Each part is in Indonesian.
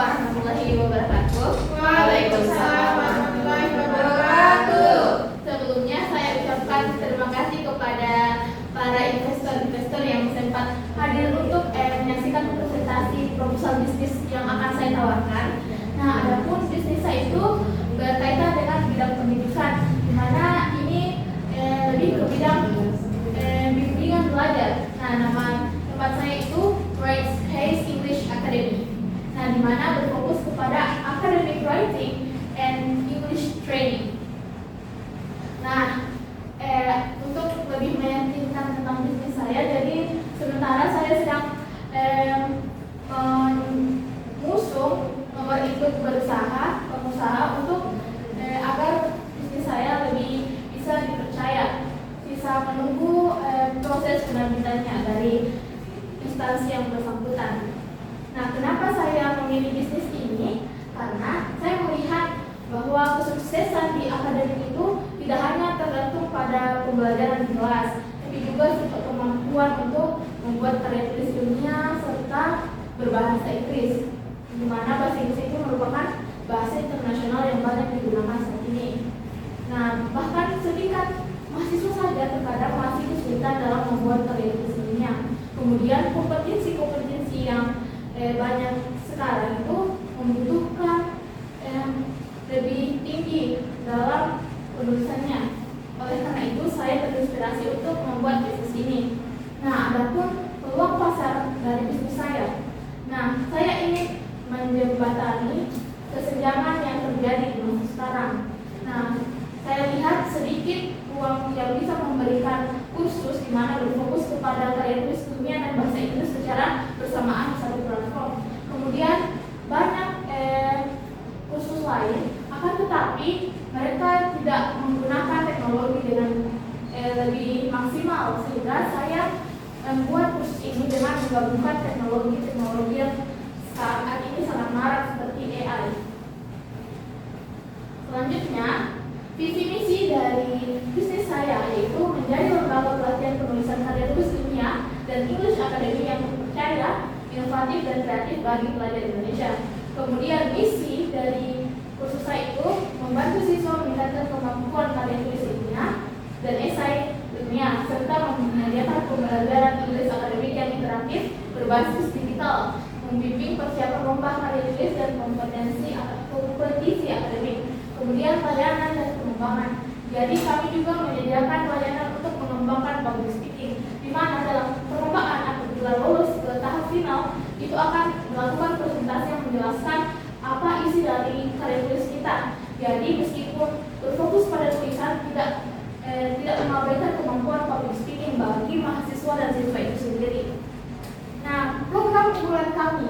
warahmatullahi wabarakatuh. Waalaikumsalam warahmatullahi wabarakatuh. Sebelumnya saya ucapkan terima kasih kepada para investor-investor yang sempat hadir untuk menyaksikan presentasi proposal bisnis yang akan saya tawarkan. Nah, adapun bisnis saya itu berkaitan dengan bidang pendidikan, di mana ini lebih ke bidang bimbingan belajar. Nah, nama tempat saya itu Wright Hayes English Academy. Nah, di mana berfokus kepada academic writing and English training. Nah, untuk lebih meyakinkan tentang bisnis saya, jadi sementara saya sedang mengusung nomor ikut pengusaha untuk agar bisnis saya lebih bisa dipercaya, bisa menunggu proses penerbitannya dari instansi yang bersangkutan. Nah, kenapa saya memilih bisnis ini? Karena saya melihat bahwa kesuksesan di akademik itu tidak hanya tergantung pada pembelajaran di kelas, tapi juga kemampuan untuk membuat karya tulis ilmiah serta berbahasa Inggris, di mana bahasa Inggris itu merupakan bahasa internasional yang banyak digunakan saat ini. Nah, bahkan setingkat mahasiswa saja terkadang masih kesulitan dalam membuat karya tulis ilmiah. Kemudian kompetensi yang banyak sekarang itu membutuhkan lebih tinggi dalam penulisannya. Oleh karena itu saya terinspirasi untuk membuat bisnis ini. Nah, adapun peluang pasar dari bisnis saya. Nah, saya ingin menjembatani kesenjangan yang terjadi di masa sekarang. Nah, saya lihat sedikit uang yang bisa memberikan kursus di mana berfokus kepada karya tulis ilmiah dan bahasa Inggris secara bersamaan di satu platform. Kemudian banyak kursus lain, akan tetapi mereka tidak menggunakan teknologi dengan lebih maksimal, sehingga saya membuat kursus ini dengan menggabungkan teknologi yang saat ini sangat marak seperti AI. Selanjutnya, visi misi dari bisnis saya yaitu menjadi lembaga pelatihan penulisan karya tulis ilmiah dan English Academy yang terpercaya, inovatif dan kreatif bagi pelajar Indonesia. Kemudian misi dari kursus saya itu membantu siswa meningkatkan kemampuan karya tulis ilmiah dan esai ilmiah serta menyediakan pembelajaran English akademik yang interaktif berbasis digital, membimbing persiapan lomba karya tulis dan kompetisi akademik. Kemudian pelayanan dan pengembangan. Jadi kami juga menyediakan pelayanan untuk mengembangkan public speaking, di mana dalam perlombaan apabila lolos ke tahap final itu akan melakukan presentasi yang menjelaskan apa isi dari karya tulis kita. Jadi meskipun berfokus pada tulisan, tidak mengabaikan kemampuan public speaking bagi mahasiswa dan siswa itu sendiri. Nah, program unggulan kami.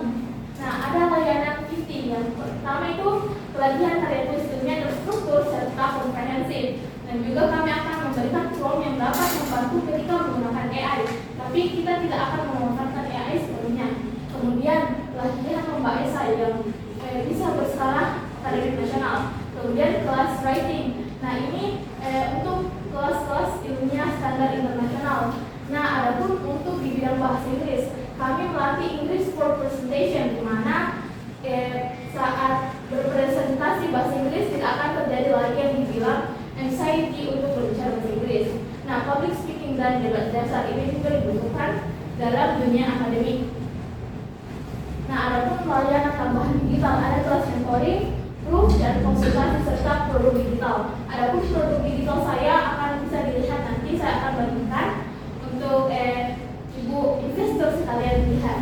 Nah, ada layanan PT yang pertama itu pelatihan karya tulis ilmiah terstruktur serta komprehensif, dan juga kami akan memberikan prompt yang dapat membantu ketika menggunakan AI, tapi kita tidak akan memanfaatkan AI sepenuhnya. Kemudian pelatihan lomba esai yang bisa berskala akademik nasional. Kemudian kelas writing. Nah, ini untuk kelas-kelas ilmiah standar internasional. Nah, adapun untuk di bidang bahasa Inggris, kami melatih English for Presentation, di mana saat berpresentasi bahasa Inggris tidak akan terjadi lagi yang dibilang anxiety untuk berbicara bahasa Inggris. Nah, public speaking dan debat dasar ini juga dibutuhkan dalam dunia akademik. Nah, adapun pelayanan tambahan digital, ada kelas mentoring, proof dan konsultasi serta produk digital. Adapun produk digital saya akan bisa dilihat nanti, saya akan bagikan untuk ibu investor sekalian lihat.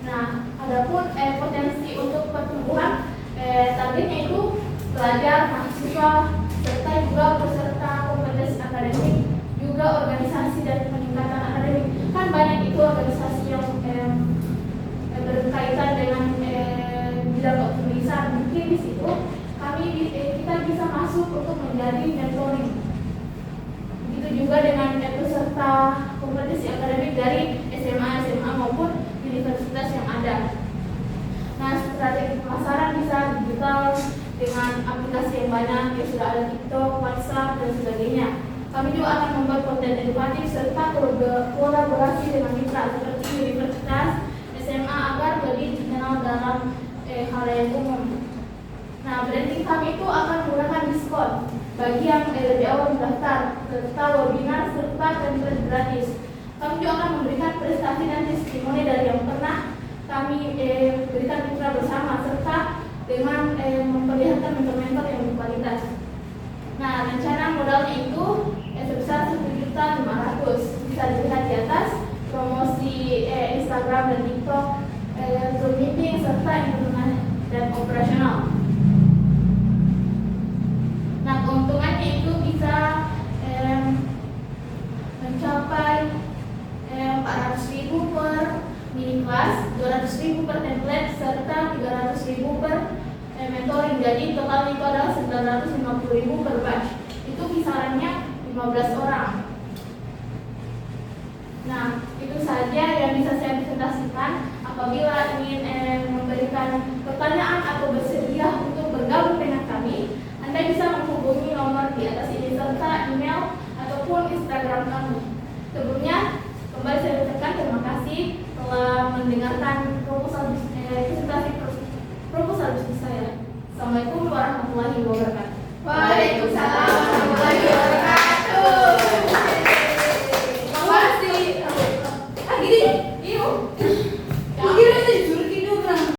Nah, adapun potensi untuk pertumbuhan targetnya itu pelajar, mahasiswa, serta juga peserta kompetensi akademik, juga organisasi dan peningkatan akademik. Kan banyak itu organisasi yang berkaitan dengan bidang tulisan. Mungkin di situ kita bisa masuk untuk menjadi mentoring. Begitu juga dengan peserta kompetisi akademik dari SMA maupun universitas yang ada. Nah, strategi pemasaran bisa digital dengan aplikasi yang banyak, yang sudah ada TikTok, WhatsApp dan sebagainya. Kami juga akan membuat konten edukatif serta kolaborasi dengan mitra seperti universitas, SMA, khalayak umum. Nah, branding kami itu akan menggunakan diskon bagi yang lebih awal mendaftar, serta webinar serta template gratis. Kami juga akan memberikan prestasi dan testimoni dari yang pernah kami berikan mitra bersama, serta dengan memperlihatkan mentor-mentor yang berkualitas. Nah, rencana modalnya itu sebesar 1.500.000. Bisa dilihat di atas, promosi Instagram dan TikTok, Zoom meeting, serta internet dan operasional. Nah, keuntungannya itu bisa mencapai 400.000 per mini kelas, 200.000 per template, serta 300.000 per mentoring. Jadi total itu adalah 950.000 per batch. Itu kisarannya 15 orang. Nah, itu saja yang bisa saya presentasikan. Apabila ingin memberikan pertanyaan atau bersedia untuk bergabung dengan kami, Anda bisa menghubungi nomor di atas ini serta email ataupun Instagram kami. Sebelumnya, kembali saya ucapkan terima kasih telah mendengarkan